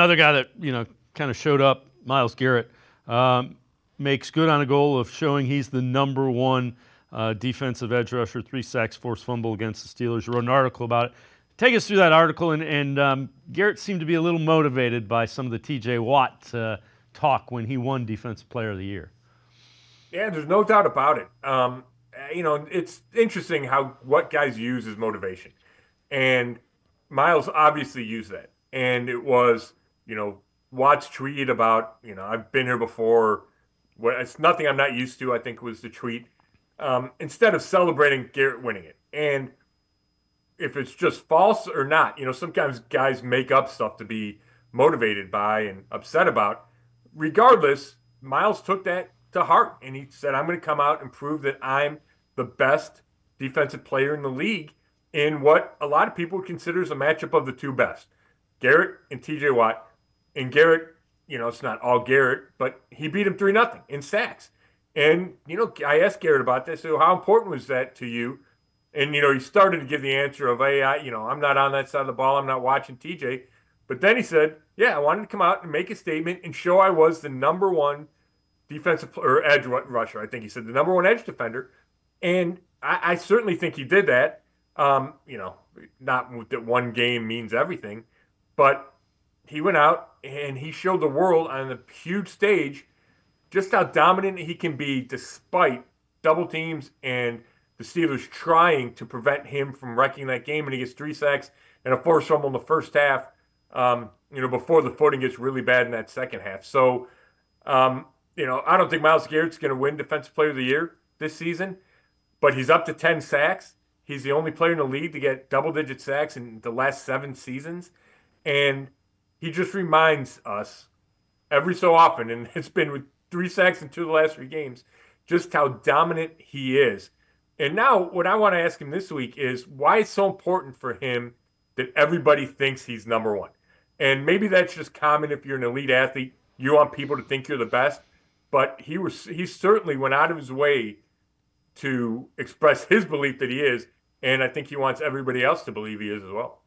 Another guy that kind of showed up, Myles Garrett, makes good on a goal of showing he's the number one defensive edge rusher. 3 sacks, forced fumble against the Steelers. You wrote an article about it. Take us through that article, and Garrett seemed to be a little motivated by some of the T.J. Watt talk when he won Defensive Player of the Year. Yeah, there's no doubt about it. It's interesting how what guys use as motivation. And Miles obviously used that. And it was, Watt's tweet about, I've been here before. It's nothing I'm not used to, I think was the tweet. Instead of celebrating Garrett winning it. And if it's just false or not, sometimes guys make up stuff to be motivated by and upset about. Regardless, Miles took that to heart and he said, I'm going to come out and prove that I'm the best defensive player in the league in what a lot of people consider a matchup of the two best, Garrett and TJ Watt. And Garrett, it's not all Garrett, but he beat him 3-0 in sacks. And, I asked Garrett about this. So how important was that to you? And, he started to give the answer of, hey, I'm not on that side of the ball. I'm not watching TJ. But then he said, yeah, I wanted to come out and make a statement and show I was the number one defensive or edge rusher. I think he said the number one edge defender. And I certainly think he did that. Not that one game means everything, but he went out and he showed the world on the huge stage just how dominant he can be despite double teams and the Steelers trying to prevent him from wrecking that game. And he gets 3 sacks and a forced fumble in the first half, before the footing gets really bad in that second half. So, I don't think Myles Garrett's going to win Defensive Player of the Year this season, but he's up to 10 sacks. He's the only player in the league to get double-digit sacks in the last 7 seasons. And he just reminds us every so often, and it's been with 3 sacks in 2 of the last 3 games, just how dominant he is. And now what I want to ask him this week is why it's so important for him that everybody thinks he's number one. And maybe that's just common if you're an elite athlete. You want people to think you're the best. But he certainly went out of his way to express his belief that he is. And I think he wants everybody else to believe he is as well.